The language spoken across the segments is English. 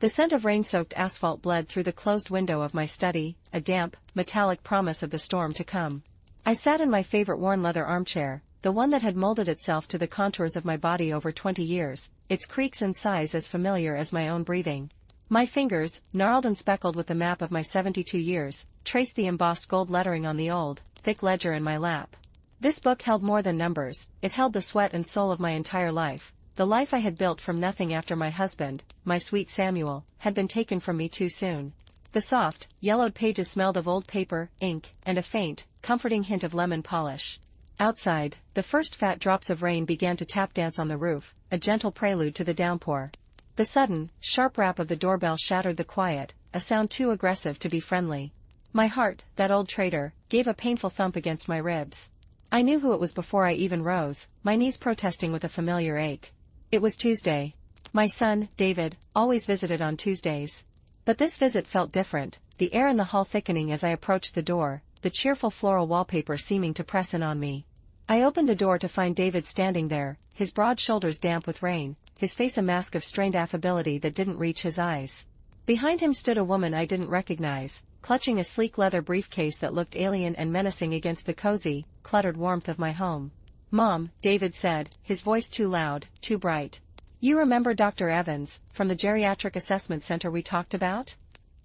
The scent of rain-soaked asphalt bled through the closed window of my study, a damp, metallic promise of the storm to come. I sat in my favorite worn leather armchair, the one that had molded itself to the contours of my body over 20 years, its creaks and sighs as familiar as my own breathing. My fingers, gnarled and speckled with the map of my 72 years, traced the embossed gold lettering on the old, thick ledger in my lap. This book held more than numbers, it held the sweat and soul of my entire life. The life I had built from nothing after my husband, my sweet Samuel, had been taken from me too soon. The soft, yellowed pages smelled of old paper, ink, and a faint, comforting hint of lemon polish. Outside, the first fat drops of rain began to tap dance on the roof, a gentle prelude to the downpour. The sudden, sharp rap of the doorbell shattered the quiet, a sound too aggressive to be friendly. My heart, that old traitor, gave a painful thump against my ribs. I knew who it was before I even rose, my knees protesting with a familiar ache. It was Tuesday. My son, David, always visited on Tuesdays. But this visit felt different, the air in the hall thickening as I approached the door, the cheerful floral wallpaper seeming to press in on me. I opened the door to find David standing there, his broad shoulders damp with rain, his face a mask of strained affability that didn't reach his eyes. Behind him stood a woman I didn't recognize, clutching a sleek leather briefcase that looked alien and menacing against the cozy, cluttered warmth of my home. "Mom," David said, his voice too loud, too bright. "You remember Dr. Evans, from the geriatric assessment center we talked about?"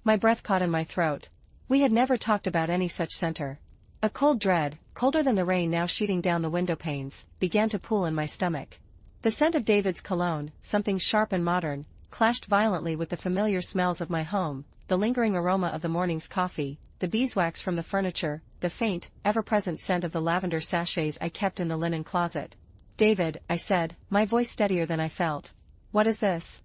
My breath caught in my throat. We had never talked about any such center. A cold dread, colder than the rain now sheeting down the window panes, began to pool in my stomach. The scent of David's cologne, something sharp and modern, clashed violently with the familiar smells of my home, the lingering aroma of the morning's coffee, the beeswax from the furniture, the faint, ever-present scent of the lavender sachets I kept in the linen closet. "David," I said, my voice steadier than I felt. "What is this?"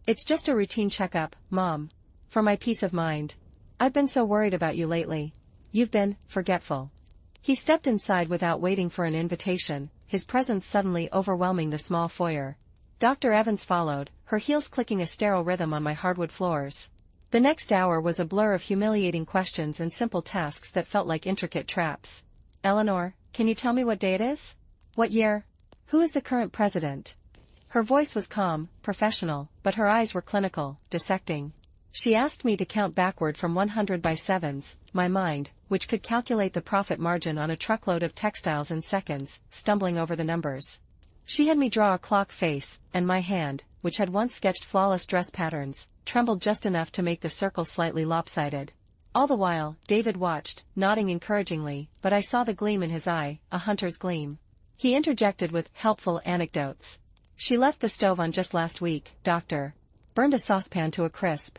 "It's just a routine checkup, Mom. For my peace of mind. I've been so worried about you lately. You've been forgetful." He stepped inside without waiting for an invitation, his presence suddenly overwhelming the small foyer. Dr. Evans followed, her heels clicking a sterile rhythm on my hardwood floors. The next hour was a blur of humiliating questions and simple tasks that felt like intricate traps. "Eleanor, can you tell me what day it is? What year? Who is the current president?" Her voice was calm, professional, but her eyes were clinical, dissecting. She asked me to count backward from 100 by sevens, my mind, which could calculate the profit margin on a truckload of textiles in seconds, stumbling over the numbers. She had me draw a clock face, and my hand, which had once sketched flawless dress patterns, trembled just enough to make the circle slightly lopsided. All the while, David watched, nodding encouragingly, but I saw the gleam in his eye, a hunter's gleam. He interjected with helpful anecdotes. "She left the stove on just last week, doctor. Burned a saucepan to a crisp."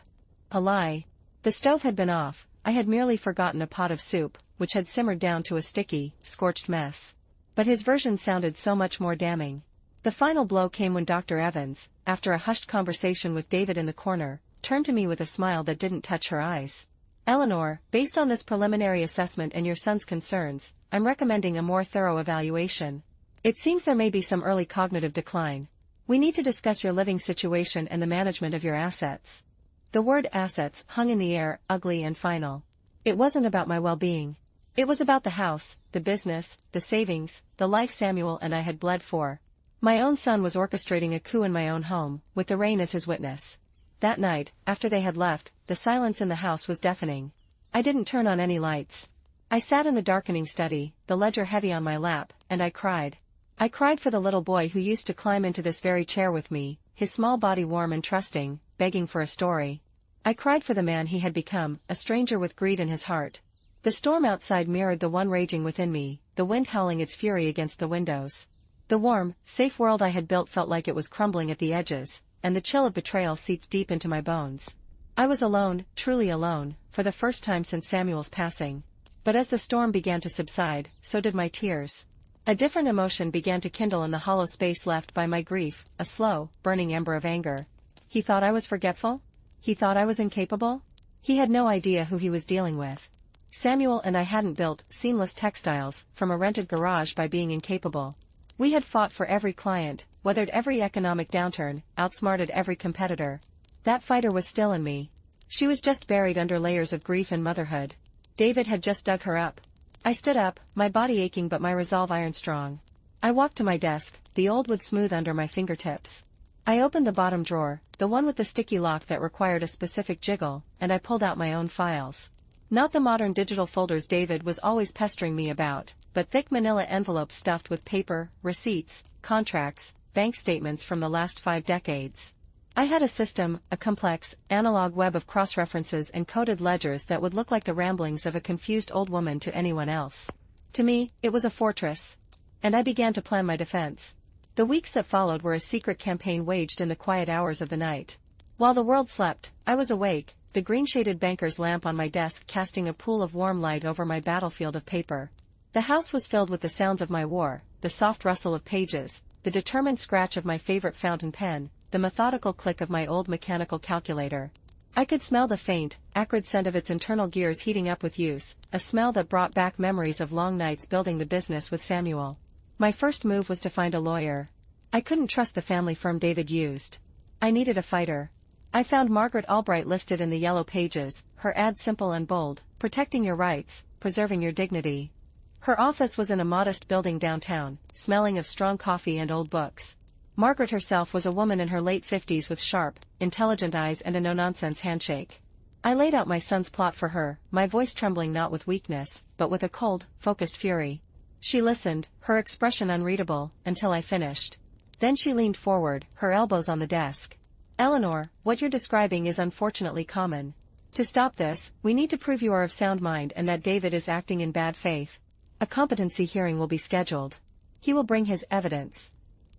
A lie. The stove had been off, I had merely forgotten a pot of soup, which had simmered down to a sticky, scorched mess. But his version sounded so much more damning. The final blow came when Dr. Evans, after a hushed conversation with David in the corner, turned to me with a smile that didn't touch her eyes. "Eleanor, based on this preliminary assessment and your son's concerns, I'm recommending a more thorough evaluation. It seems there may be some early cognitive decline. We need to discuss your living situation and the management of your assets." The word assets hung in the air, ugly and final. It wasn't about my well-being. It was about the house, the business, the savings, the life Samuel and I had bled for. My own son was orchestrating a coup in my own home, with the rain as his witness. That night, after they had left, the silence in the house was deafening. I didn't turn on any lights. I sat in the darkening study, the ledger heavy on my lap, and I cried. I cried for the little boy who used to climb into this very chair with me, his small body warm and trusting, begging for a story. I cried for the man he had become, a stranger with greed in his heart. The storm outside mirrored the one raging within me, the wind howling its fury against the windows. The warm, safe world I had built felt like it was crumbling at the edges, and the chill of betrayal seeped deep into my bones. I was alone, truly alone, for the first time since Samuel's passing. But as the storm began to subside, so did my tears. A different emotion began to kindle in the hollow space left by my grief, a slow, burning ember of anger. He thought I was forgetful? He thought I was incapable? He had no idea who he was dealing with. Samuel and I hadn't built seamless textiles from a rented garage by being incapable. We had fought for every client, weathered every economic downturn, outsmarted every competitor. That fighter was still in me. She was just buried under layers of grief and motherhood. David had just dug her up. I stood up, my body aching but my resolve iron strong. I walked to my desk, the old wood smooth under my fingertips. I opened the bottom drawer, the one with the sticky lock that required a specific jiggle, and I pulled out my own files. Not the modern digital folders David was always pestering me about, but thick manila envelopes stuffed with paper, receipts, contracts, bank statements from the last 5 decades. I had a system, a complex, analog web of cross-references and coded ledgers that would look like the ramblings of a confused old woman to anyone else. To me, it was a fortress. And I began to plan my defense. The weeks that followed were a secret campaign waged in the quiet hours of the night. While the world slept, I was awake, the green-shaded banker's lamp on my desk casting a pool of warm light over my battlefield of paper. The house was filled with the sounds of my war, the soft rustle of pages, the determined scratch of my favorite fountain pen, the methodical click of my old mechanical calculator. I could smell the faint, acrid scent of its internal gears heating up with use, a smell that brought back memories of long nights building the business with Samuel. My first move was to find a lawyer. I couldn't trust the family firm David used. I needed a fighter. I found Margaret Albright listed in the yellow pages, her ad simple and bold, protecting your rights, preserving your dignity. Her office was in a modest building downtown, smelling of strong coffee and old books. Margaret herself was a woman in her late 50s with sharp, intelligent eyes and a no-nonsense handshake. I laid out my son's plot for her, my voice trembling not with weakness, but with a cold, focused fury. She listened, her expression unreadable, until I finished. Then she leaned forward, her elbows on the desk. Eleanor, what you're describing is unfortunately common. To stop this, we need to prove you are of sound mind and that David is acting in bad faith. A competency hearing will be scheduled. He will bring his evidence.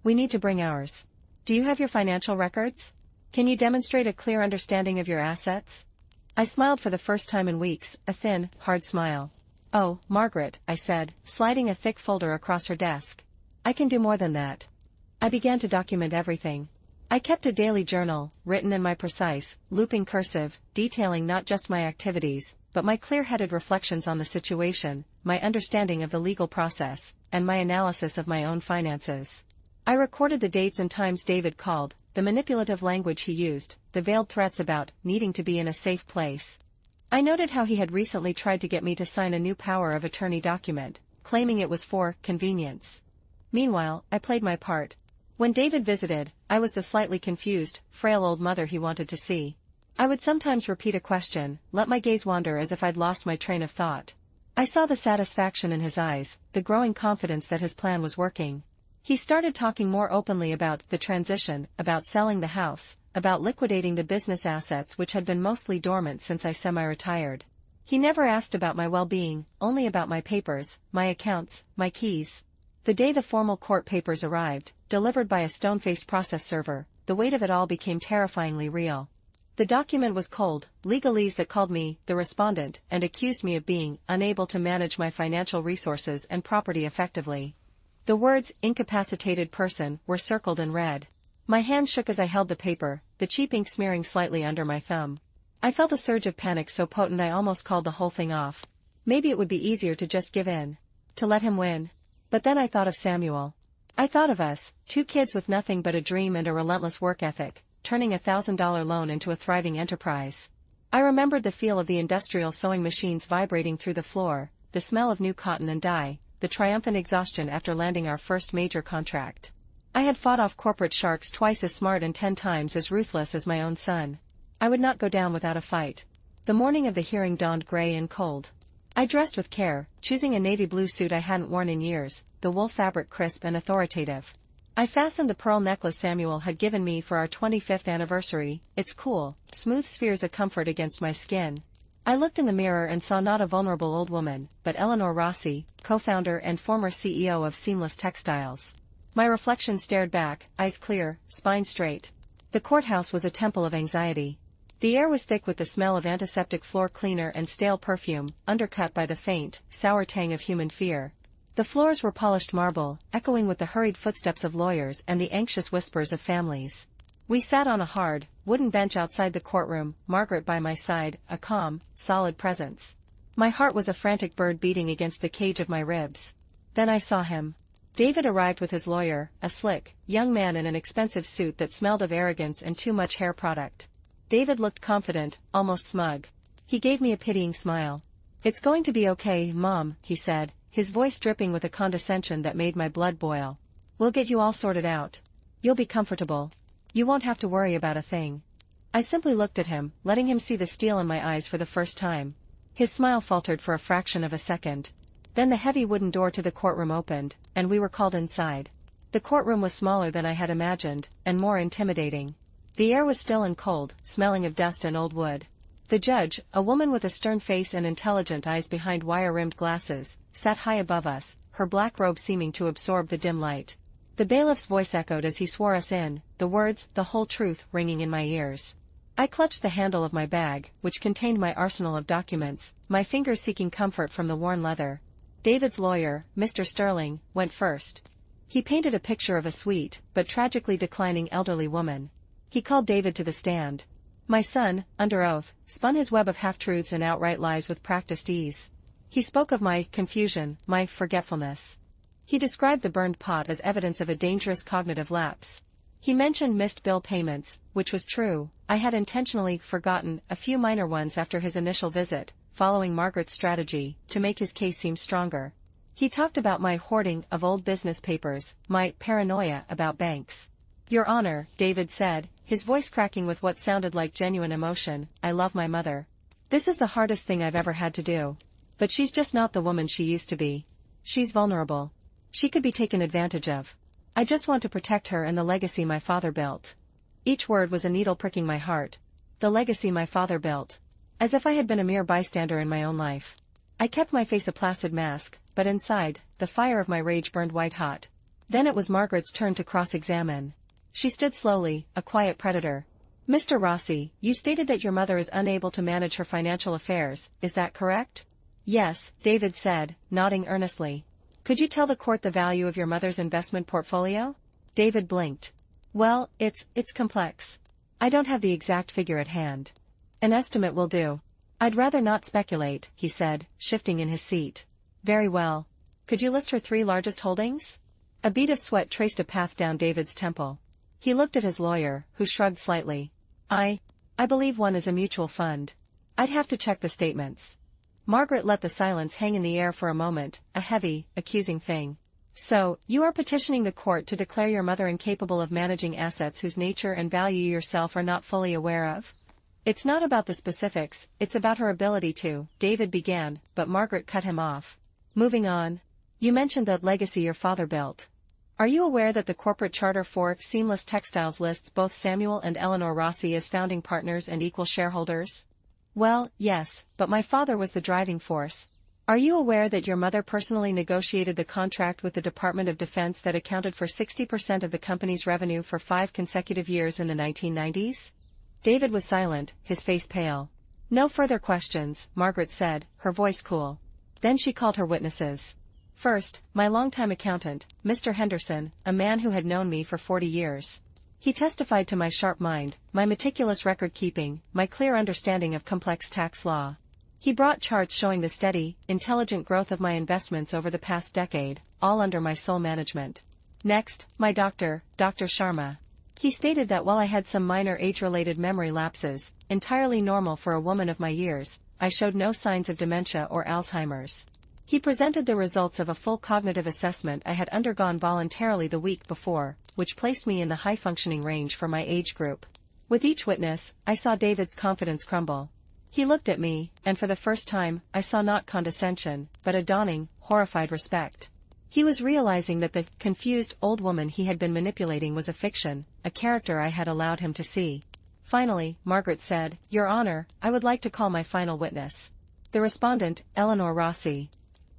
We need to bring ours. Do you have your financial records? Can you demonstrate a clear understanding of your assets? I smiled for the first time in weeks, a thin, hard smile. Oh, Margaret, I said, sliding a thick folder across her desk. I can do more than that. I began to document everything. I kept a daily journal, written in my precise, looping cursive, detailing not just my activities, but my clear-headed reflections on the situation, my understanding of the legal process, and my analysis of my own finances. I recorded the dates and times David called, the manipulative language he used, the veiled threats about needing to be in a safe place. I noted how he had recently tried to get me to sign a new power of attorney document, claiming it was for convenience. Meanwhile, I played my part. When David visited, I was the slightly confused, frail old mother he wanted to see. I would sometimes repeat a question, let my gaze wander as if I'd lost my train of thought. I saw the satisfaction in his eyes, the growing confidence that his plan was working. He started talking more openly about the transition, about selling the house, about liquidating the business assets which had been mostly dormant since I semi-retired. He never asked about my well-being, only about my papers, my accounts, my keys. The day the formal court papers arrived, delivered by a stone-faced process server, the weight of it all became terrifyingly real. The document was cold, legalese that called me the respondent and accused me of being unable to manage my financial resources and property effectively. The words incapacitated person were circled in red. My hand shook as I held the paper, the cheap ink smearing slightly under my thumb. I felt a surge of panic so potent I almost called the whole thing off. Maybe it would be easier to just give in. To let him win. But then I thought of Samuel. I thought of us, 2 kids with nothing but a dream and a relentless work ethic, turning a $1,000 loan into a thriving enterprise. I remembered the feel of the industrial sewing machines vibrating through the floor, the smell of new cotton and dye, the triumphant exhaustion after landing our first major contract. I had fought off corporate sharks twice as smart and 10 times as ruthless as my own son. I would not go down without a fight. The morning of the hearing dawned gray and cold. I dressed with care, choosing a navy blue suit I hadn't worn in years, the wool fabric crisp and authoritative. I fastened the pearl necklace Samuel had given me for our 25th anniversary, its cool, smooth spheres of comfort against my skin. I looked in the mirror and saw not a vulnerable old woman, but Eleanor Rossi, co-founder and former CEO of Seamless Textiles. My reflection stared back, eyes clear, spine straight. The courthouse was a temple of anxiety. The air was thick with the smell of antiseptic floor cleaner and stale perfume, undercut by the faint, sour tang of human fear. The floors were polished marble, echoing with the hurried footsteps of lawyers and the anxious whispers of families. We sat on a hard, wooden bench outside the courtroom, Margaret by my side, a calm, solid presence. My heart was a frantic bird beating against the cage of my ribs. Then I saw him. David arrived with his lawyer, a slick, young man in an expensive suit that smelled of arrogance and too much hair product. David looked confident, almost smug. He gave me a pitying smile. "It's going to be okay, Mom," he said, his voice dripping with a condescension that made my blood boil. "We'll get you all sorted out. You'll be comfortable." You won't have to worry about a thing. I simply looked at him, letting him see the steel in my eyes for the first time. His smile faltered for a fraction of a second. Then the heavy wooden door to the courtroom opened, and we were called inside. The courtroom was smaller than I had imagined, and more intimidating. The air was still and cold, smelling of dust and old wood. The judge, a woman with a stern face and intelligent eyes behind wire-rimmed glasses, sat high above us, her black robe seeming to absorb the dim light. The bailiff's voice echoed as he swore us in, the words, "the whole truth," ringing in my ears. I clutched the handle of my bag, which contained my arsenal of documents, my fingers seeking comfort from the worn leather. David's lawyer, Mr. Sterling, went first. He painted a picture of a sweet, but tragically declining elderly woman. He called David to the stand. My son, under oath, spun his web of half-truths and outright lies with practiced ease. He spoke of my confusion, my forgetfulness. He described the burned pot as evidence of a dangerous cognitive lapse. He mentioned missed bill payments, which was true. I had intentionally forgotten a few minor ones after his initial visit, following Margaret's strategy to make his case seem stronger. He talked about my hoarding of old business papers, my paranoia about banks. "Your Honor," David said, his voice cracking with what sounded like genuine emotion, "I love my mother. This is the hardest thing I've ever had to do. But she's just not the woman she used to be. She's vulnerable. She could be taken advantage of. I just want to protect her and the legacy my father built." Each word was a needle pricking my heart. The legacy my father built. As if I had been a mere bystander in my own life. I kept my face a placid mask, but inside, the fire of my rage burned white-hot. Then it was Margaret's turn to cross-examine. She stood slowly, a quiet predator. "Mr. Rossi, you stated that your mother is unable to manage her financial affairs, is that correct?" "Yes," David said, nodding earnestly. "Could you tell the court the value of your mother's investment portfolio?" David blinked. "Well, it's complex. I don't have the exact figure at hand. An estimate will do." "I'd rather not speculate," he said, shifting in his seat. "Very well. Could you list her 3 largest holdings?" A bead of sweat traced a path down David's temple. He looked at his lawyer, who shrugged slightly. I believe one is a mutual fund. I'd have to check the statements." Margaret let the silence hang in the air for a moment, a heavy, accusing thing. "So, you are petitioning the court to declare your mother incapable of managing assets whose nature and value you yourself are not fully aware of?" "It's not about the specifics, it's about her ability to," David began, but Margaret cut him off. Moving on. "You mentioned the legacy your father built. Are you aware that the corporate charter for Seamless Textiles lists both Samuel and Eleanor Rossi as founding partners and equal shareholders?" "Well, yes, but my father was the driving force. Are you aware that your mother personally negotiated the contract with the Department of Defense that accounted for 60% of the company's revenue for 5 consecutive years in the 1990s? David was silent, his face pale. "No further questions," Margaret said, her voice cool. Then she called her witnesses. First, my longtime accountant, Mr. Henderson, a man who had known me for 40 years. He testified to my sharp mind, my meticulous record-keeping, my clear understanding of complex tax law. He brought charts showing the steady, intelligent growth of my investments over the past decade, all under my sole management. Next, my doctor, Dr. Sharma. He stated that while I had some minor age-related memory lapses, entirely normal for a woman of my years, I showed no signs of dementia or Alzheimer's. He presented the results of a full cognitive assessment I had undergone voluntarily the week before, which placed me in the high-functioning range for my age group. With each witness, I saw David's confidence crumble. He looked at me, and for the first time, I saw not condescension, but a dawning, horrified respect. He was realizing that the confused old woman he had been manipulating was a fiction, a character I had allowed him to see. Finally, Margaret said, "Your Honor, I would like to call my final witness. The respondent, Eleanor Rossi."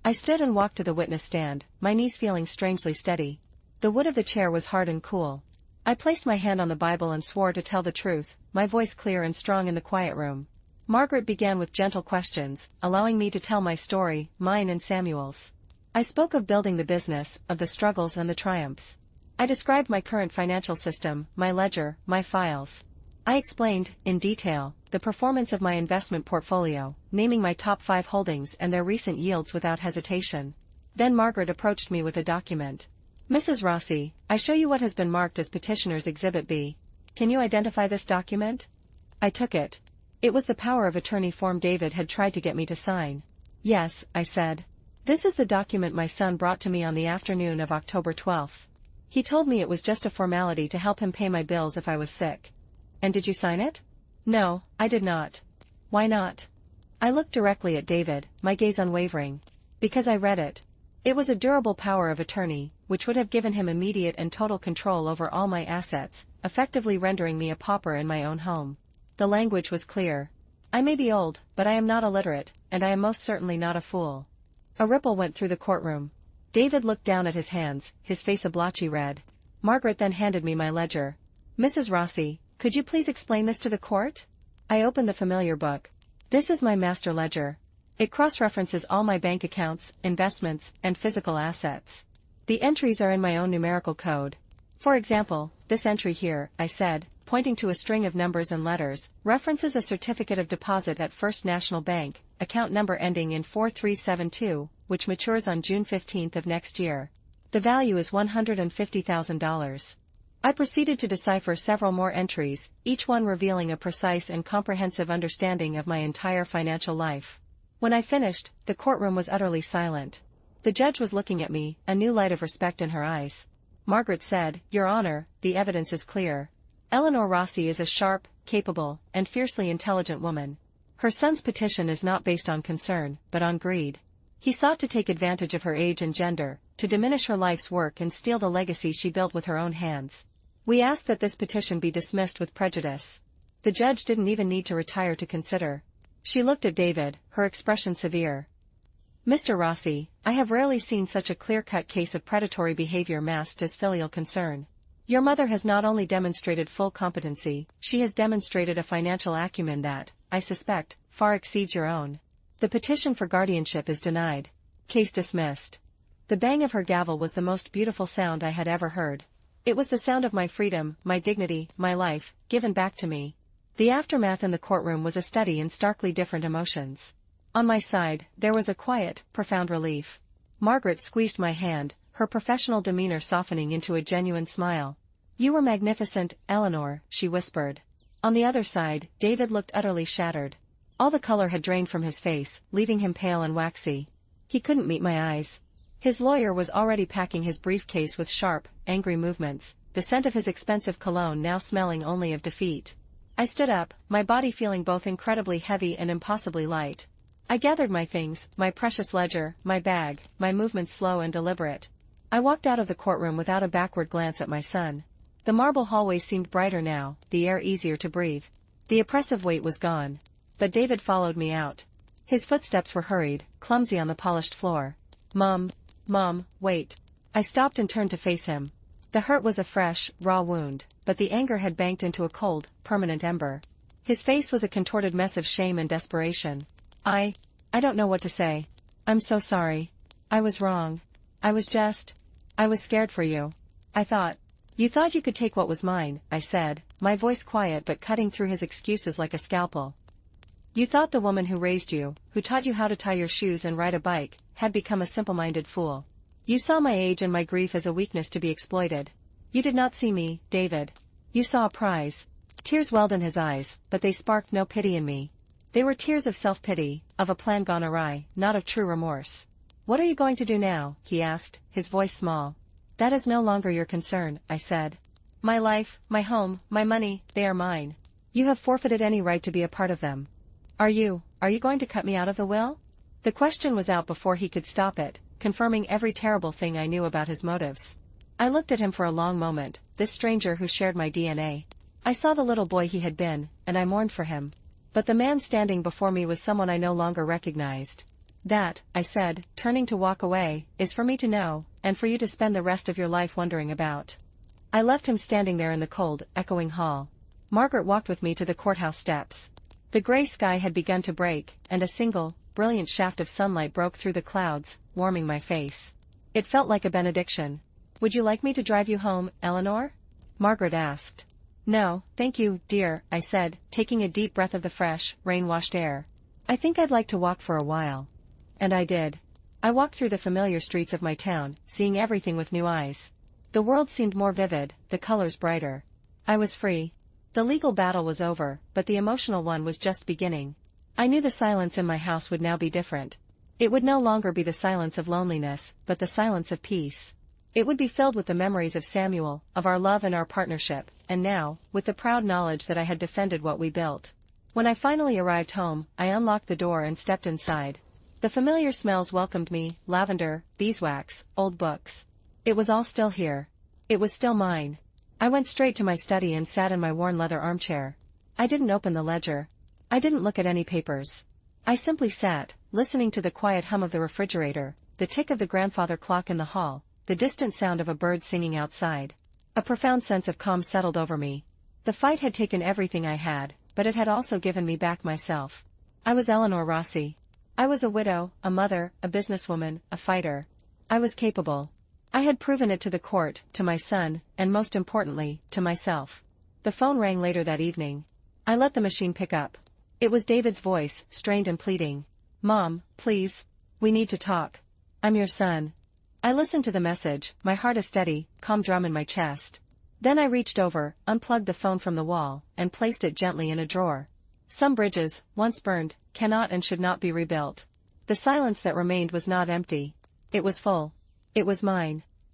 I stood and walked to the witness stand, my knees feeling strangely steady. The wood of the chair was hard and cool. I placed my hand on the Bible and swore to tell the truth, my voice clear and strong in the quiet room. Margaret began with gentle questions, allowing me to tell my story, mine and Samuel's. I spoke of building the business, of the struggles and the triumphs. I described my current financial system, my ledger, my files. I explained, in detail, the performance of my investment portfolio, naming my top 5 holdings and their recent yields without hesitation. Then Margaret approached me with a document. "Mrs. Rossi, I show you what has been marked as Petitioner's Exhibit B. Can you identify this document?" I took it. It was the power of attorney form David had tried to get me to sign. "Yes," I said. "This is the document my son brought to me on the afternoon of October 12th. He told me it was just a formality to help him pay my bills if I was sick. And did you sign it? No, I did not. Why not? I looked directly at David, my gaze unwavering. Because I read it. It was a durable power of attorney, which would have given him immediate and total control over all my assets, effectively rendering me a pauper in my own home. The language was clear. I may be old, but I am not illiterate, and I am most certainly not a fool. A ripple went through the courtroom. David looked down at his hands, his face a blotchy red. Margaret then handed me my ledger. Mrs. Rossi, could you please explain this to the court? I opened the familiar book. This is my master ledger. It cross-references all my bank accounts, investments, and physical assets. The entries are in my own numerical code. For example, this entry here, I said, pointing to a string of numbers and letters, references a certificate of deposit at First National Bank, account number ending in 4372, which matures on June 15th of next year. The value is $150,000. I proceeded to decipher several more entries, each one revealing a precise and comprehensive understanding of my entire financial life. When I finished, the courtroom was utterly silent. The judge was looking at me, a new light of respect in her eyes. Margaret said, Your Honor, the evidence is clear. Eleanor Rossi is a sharp, capable, and fiercely intelligent woman. Her son's petition is not based on concern, but on greed. He sought to take advantage of her age and gender, to diminish her life's work and steal the legacy she built with her own hands. We ask that this petition be dismissed with prejudice. The judge didn't even need to retire to consider. She looked at David, her expression severe. Mr. Rossi, I have rarely seen such a clear-cut case of predatory behavior masked as filial concern. Your mother has not only demonstrated full competency, she has demonstrated a financial acumen that, I suspect, far exceeds your own. The petition for guardianship is denied. Case dismissed. The bang of her gavel was the most beautiful sound I had ever heard. It was the sound of my freedom, my dignity, my life, given back to me. The aftermath in the courtroom was a study in starkly different emotions. On my side, there was a quiet, profound relief. Margaret squeezed my hand, her professional demeanor softening into a genuine smile. You were magnificent, Eleanor, she whispered. On the other side, David looked utterly shattered. All the color had drained from his face, leaving him pale and waxy. He couldn't meet my eyes. His lawyer was already packing his briefcase with sharp, angry movements, the scent of his expensive cologne now smelling only of defeat. I stood up, my body feeling both incredibly heavy and impossibly light. I gathered my things, my precious ledger, my bag, my movements slow and deliberate. I walked out of the courtroom without a backward glance at my son. The marble hallway seemed brighter now, the air easier to breathe. The oppressive weight was gone. But David followed me out. His footsteps were hurried, clumsy on the polished floor. Mom, wait. I stopped and turned to face him. The hurt was a fresh, raw wound, but the anger had banked into a cold, permanent ember. His face was a contorted mess of shame and desperation. I don't know what to say. I'm so sorry. I was wrong. I was scared for you. You thought you could take what was mine, I said, my voice quiet but cutting through his excuses like a scalpel. You thought the woman who raised you, who taught you how to tie your shoes and ride a bike, had become a simple-minded fool. You saw my age and my grief as a weakness to be exploited. You did not see me, David. You saw a prize. Tears welled in his eyes, but they sparked no pity in me. They were tears of self-pity, of a plan gone awry, not of true remorse. What are you going to do now? He asked, his voice small. That is no longer your concern, I said. My life, my home, my money, they are mine. You have forfeited any right to be a part of them. Are you going to cut me out of the will? The question was out before he could stop it, confirming every terrible thing I knew about his motives. I looked at him for a long moment, this stranger who shared my DNA. I saw the little boy he had been, and I mourned for him. But the man standing before me was someone I no longer recognized. That, I said, turning to walk away, is for me to know, and for you to spend the rest of your life wondering about. I left him standing there in the cold, echoing hall. Margaret walked with me to the courthouse steps. The gray sky had begun to break, and a single, brilliant shaft of sunlight broke through the clouds, warming my face. It felt like a benediction. Would you like me to drive you home, Eleanor? Margaret asked. No, thank you, dear, I said, taking a deep breath of the fresh, rain-washed air. I think I'd like to walk for a while. And I did. I walked through the familiar streets of my town, seeing everything with new eyes. The world seemed more vivid, the colors brighter. I was free. The legal battle was over, but the emotional one was just beginning. I knew the silence in my house would now be different. It would no longer be the silence of loneliness, but the silence of peace. It would be filled with the memories of Samuel, of our love and our partnership, and now, with the proud knowledge that I had defended what we built. When I finally arrived home, I unlocked the door and stepped inside. The familiar smells welcomed me: lavender, beeswax, old books. It was all still here. It was still mine. I went straight to my study and sat in my worn leather armchair. I didn't open the ledger. I didn't look at any papers. I simply sat, listening to the quiet hum of the refrigerator, the tick of the grandfather clock in the hall, the distant sound of a bird singing outside. A profound sense of calm settled over me. The fight had taken everything I had, but it had also given me back myself. I was Eleanor Rossi. I was a widow, a mother, a businesswoman, a fighter. I was capable. I had proven it to the court, to my son, and most importantly, to myself. The phone rang later that evening. I let the machine pick up. It was David's voice, strained and pleading. "Mom, please. We need to talk. I'm your son." I listened to the message, my heart a steady, calm drum in my chest. Then I reached over, unplugged the phone from the wall, and placed it gently in a drawer. Some bridges, once burned, cannot and should not be rebuilt. The silence that remained was not empty. It was full. It was mine.